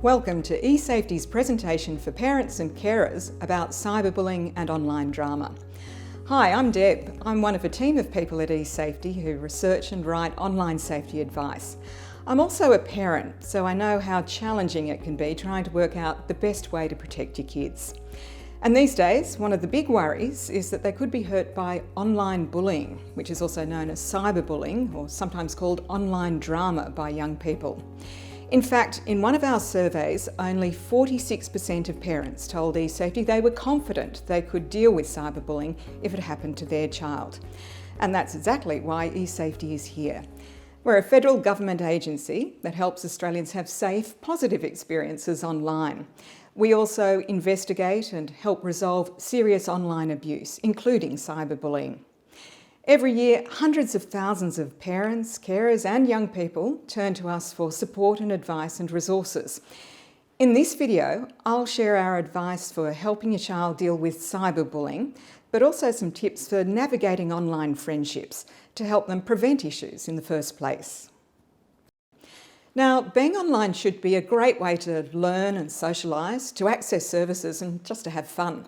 Welcome to eSafety's presentation for parents and carers about cyberbullying and online drama. Hi, I'm Deb. I'm one of a team of people at eSafety who research and write online safety advice. I'm also a parent, so I know how challenging it can be trying to work out the best way to protect your kids. And these days, one of the big worries is that they could be hurt by online bullying, which is also known as cyberbullying, or sometimes called online drama by young people. In fact, in one of our surveys, only 46% of parents told eSafety they were confident they could deal with cyberbullying if it happened to their child. And that's exactly why eSafety is here. We're a federal government agency that helps Australians have safe, positive experiences online. We also investigate and help resolve serious online abuse, including cyberbullying. Every year, hundreds of thousands of parents, carers and young people turn to us for support and advice and resources. In this video, I'll share our advice for helping your child deal with cyberbullying, but also some tips for navigating online friendships to help them prevent issues in the first place. Now, being online should be a great way to learn and socialise, to access services and just to have fun.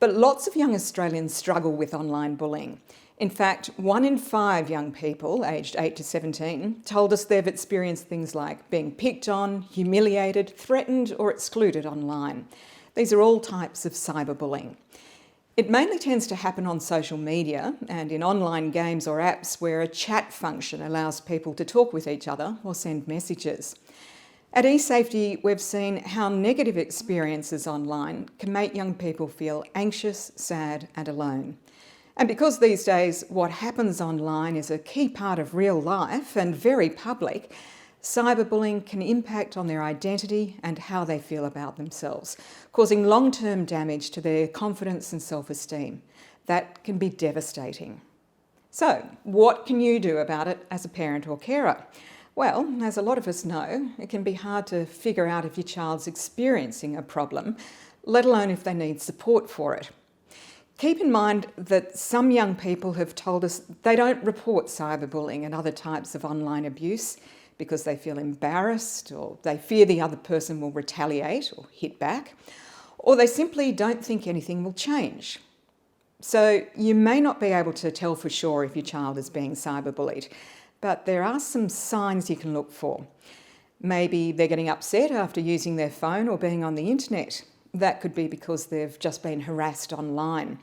But lots of young Australians struggle with online bullying. In fact, 1 in 5 young people aged 8 to 17 told us they've experienced things like being picked on, humiliated, threatened or excluded online. These are all types of cyberbullying. It mainly tends to happen on social media and in online games or apps where a chat function allows people to talk with each other or send messages. At eSafety, we've seen how negative experiences online can make young people feel anxious, sad and alone. And because these days what happens online is a key part of real life and very public, cyberbullying can impact on their identity and how they feel about themselves, causing long-term damage to their confidence and self-esteem. That can be devastating. So, what can you do about it as a parent or carer? Well, as a lot of us know, it can be hard to figure out if your child's experiencing a problem, let alone if they need support for it. Keep in mind that some young people have told us they don't report cyberbullying and other types of online abuse because they feel embarrassed or they fear the other person will retaliate or hit back, or they simply don't think anything will change. So you may not be able to tell for sure if your child is being cyberbullied, but there are some signs you can look for. Maybe they're getting upset after using their phone or being on the internet. That could be because they've just been harassed online.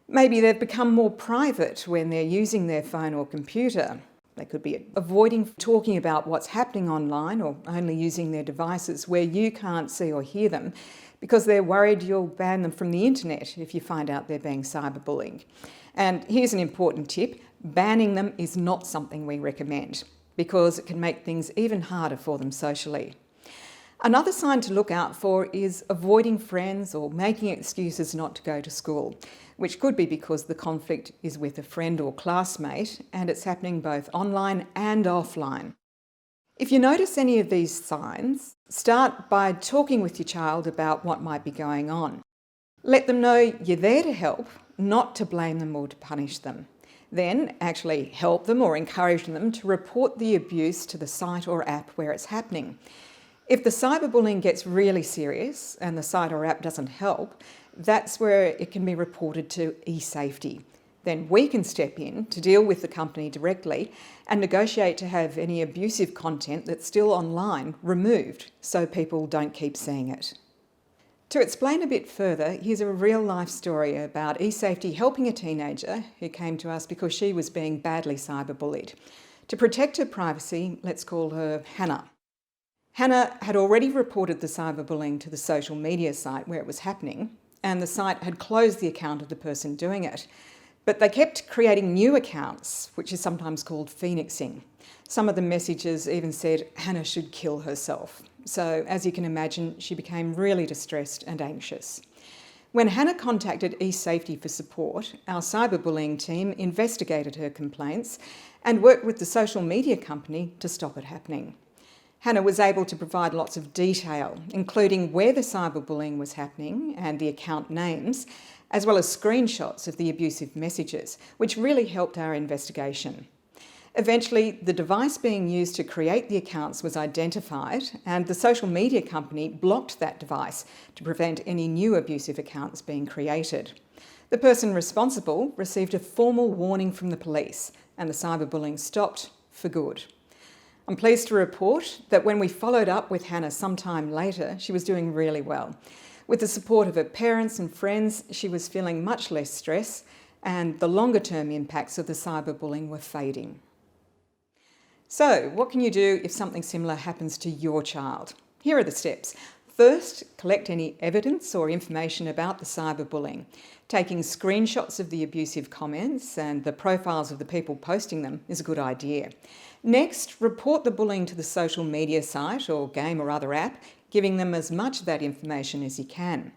Maybe they've become more private when they're using their phone or computer. They could be avoiding talking about what's happening online or only using their devices where you can't see or hear them because they're worried you'll ban them from the internet if you find out they're being cyberbullied. And here's an important tip: banning them is not something we recommend because it can make things even harder for them socially. Another sign to look out for is avoiding friends or making excuses not to go to school, which could be because the conflict is with a friend or classmate and it's happening both online and offline. If you notice any of these signs, start by talking with your child about what might be going on. Let them know you're there to help, not to blame them or to punish them. Then actually help them or encourage them to report the abuse to the site or app where it's happening. If the cyberbullying gets really serious and the site or app doesn't help, that's where it can be reported to eSafety. Then we can step in to deal with the company directly and negotiate to have any abusive content that's still online removed so people don't keep seeing it. To explain a bit further, here's a real-life story about eSafety helping a teenager who came to us because she was being badly cyberbullied. To protect her privacy, let's call her Hannah. Hannah had already reported the cyberbullying to the social media site where it was happening, and the site had closed the account of the person doing it. But they kept creating new accounts, which is sometimes called phoenixing. Some of the messages even said Hannah should kill herself. So, as you can imagine, she became really distressed and anxious. When Hannah contacted eSafety for support, our cyberbullying team investigated her complaints and worked with the social media company to stop it happening. Hannah was able to provide lots of detail, including where the cyberbullying was happening and the account names, as well as screenshots of the abusive messages, which really helped our investigation. Eventually, the device being used to create the accounts was identified, and the social media company blocked that device to prevent any new abusive accounts being created. The person responsible received a formal warning from the police, and the cyberbullying stopped for good. I'm pleased to report that when we followed up with Hannah sometime later, she was doing really well. With the support of her parents and friends, she was feeling much less stress, and the longer-term impacts of the cyberbullying were fading. So, what can you do if something similar happens to your child? Here are the steps. First, collect any evidence or information about the cyberbullying. Taking screenshots of the abusive comments and the profiles of the people posting them is a good idea. Next, report the bullying to the social media site or game or other app, giving them as much of that information as you can.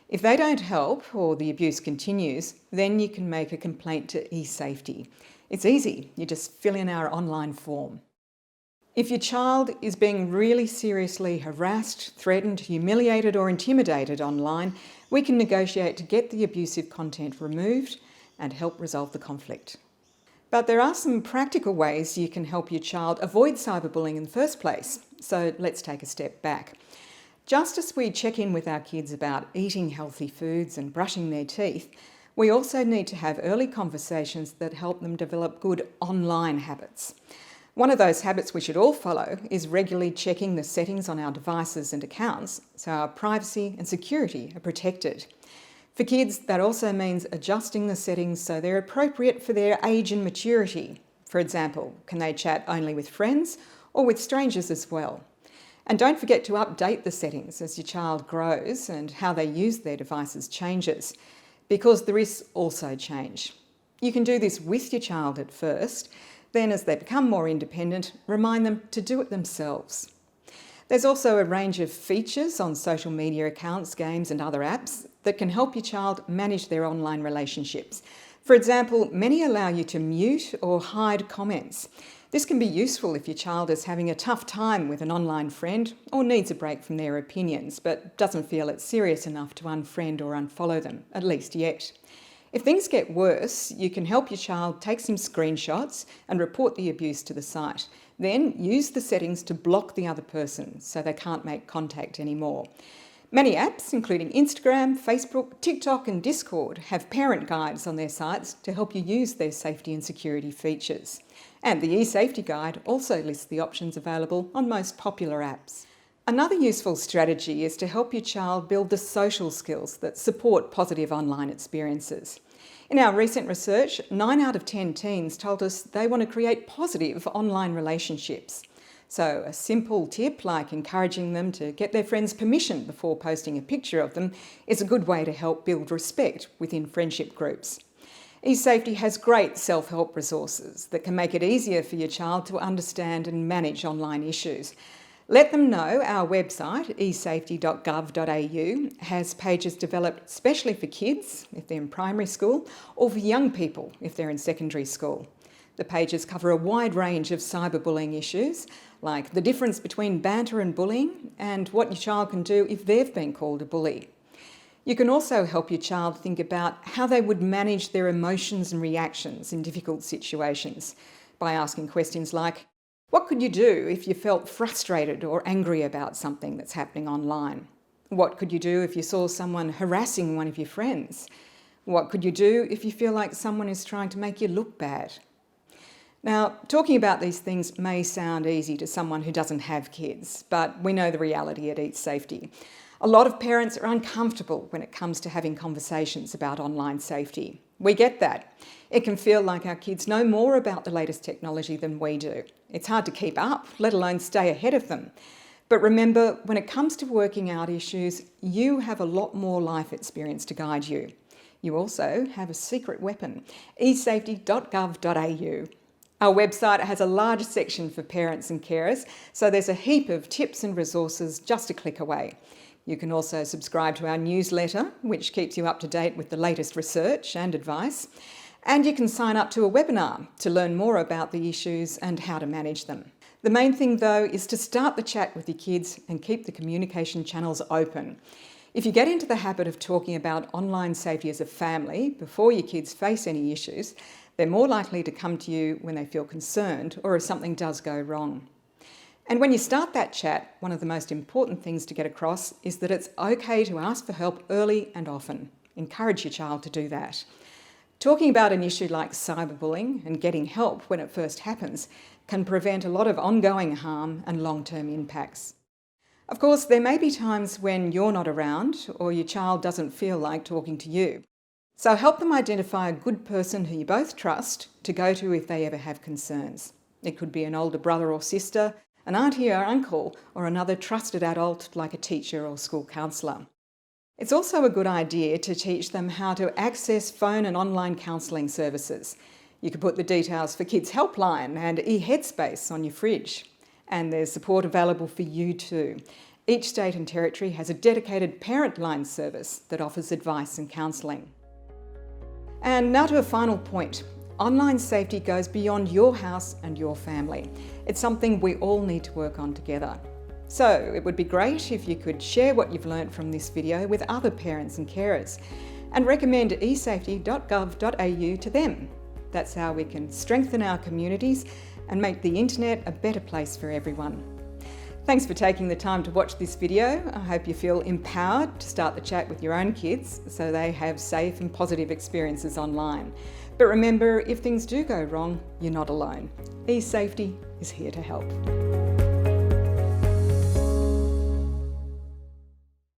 If they don't help or the abuse continues, then you can make a complaint to eSafety. It's easy, you just fill in our online form. If your child is being really seriously harassed, threatened, humiliated or intimidated online, we can negotiate to get the abusive content removed and help resolve the conflict. But there are some practical ways you can help your child avoid cyberbullying in the first place. So let's take a step back. Just as we check in with our kids about eating healthy foods and brushing their teeth, we also need to have early conversations that help them develop good online habits. One of those habits we should all follow is regularly checking the settings on our devices and accounts so our privacy and security are protected. For kids, that also means adjusting the settings so they're appropriate for their age and maturity. For example, can they chat only with friends or with strangers as well? And don't forget to update the settings as your child grows and how they use their devices changes, because the risks also change. You can do this with your child at first, then as they become more independent, remind them to do it themselves. There's also a range of features on social media accounts, games and other apps that can help your child manage their online relationships. For example, many allow you to mute or hide comments. This can be useful if your child is having a tough time with an online friend or needs a break from their opinions, but doesn't feel it's serious enough to unfriend or unfollow them, at least yet. If things get worse, you can help your child take some screenshots and report the abuse to the site. Then use the settings to block the other person so they can't make contact anymore. Many apps, including Instagram, Facebook, TikTok and Discord, have parent guides on their sites to help you use their safety and security features. And the eSafety Guide also lists the options available on most popular apps. Another useful strategy is to help your child build the social skills that support positive online experiences. In our recent research, 9 out of 10 teens told us they want to create positive online relationships. So a simple tip like encouraging them to get their friends' permission before posting a picture of them is a good way to help build respect within friendship groups. eSafety has great self-help resources that can make it easier for your child to understand and manage online issues. Let them know our website, esafety.gov.au, has pages developed especially for kids, if they're in primary school, or for young people, if they're in secondary school. The pages cover a wide range of cyberbullying issues, like the difference between banter and bullying, and what your child can do if they've been called a bully. You can also help your child think about how they would manage their emotions and reactions in difficult situations by asking questions like, what could you do if you felt frustrated or angry about something that's happening online? What could you do if you saw someone harassing one of your friends? What could you do if you feel like someone is trying to make you look bad? Now, talking about these things may sound easy to someone who doesn't have kids, but we know the reality at eSafety. A lot of parents are uncomfortable when it comes to having conversations about online safety. We get that. It can feel like our kids know more about the latest technology than we do. It's hard to keep up, let alone stay ahead of them. But remember, when it comes to working out issues, you have a lot more life experience to guide you. You also have a secret weapon, esafety.gov.au. Our website has a large section for parents and carers, so there's a heap of tips and resources just a click away. You can also subscribe to our newsletter, which keeps you up to date with the latest research and advice. And you can sign up to a webinar to learn more about the issues and how to manage them. The main thing, though, is to start the chat with your kids and keep the communication channels open. If you get into the habit of talking about online safety as a family before your kids face any issues, They're more likely to come to you when they feel concerned or if something does go wrong. And when you start that chat, one of the most important things to get across is that it's okay to ask for help early and often. Encourage your child to do that. Talking about an issue like cyberbullying and getting help when it first happens can prevent a lot of ongoing harm and long-term impacts. Of course, there may be times when you're not around or your child doesn't feel like talking to you. So help them identify a good person who you both trust to go to if they ever have concerns. It could be an older brother or sister, an auntie or uncle, or another trusted adult like a teacher or school counsellor. It's also a good idea to teach them how to access phone and online counselling services. You could put the details for Kids Helpline and eHeadspace on your fridge. And there's support available for you too. Each state and territory has a dedicated parent line service that offers advice and counselling. And now to a final point. Online safety goes beyond your house and your family. It's something we all need to work on together. So it would be great if you could share what you've learnt from this video with other parents and carers and recommend esafety.gov.au to them. That's how we can strengthen our communities and make the internet a better place for everyone. Thanks for taking the time to watch this video. I hope you feel empowered to start the chat with your own kids so they have safe and positive experiences online. But remember, if things do go wrong, you're not alone. eSafety is here to help.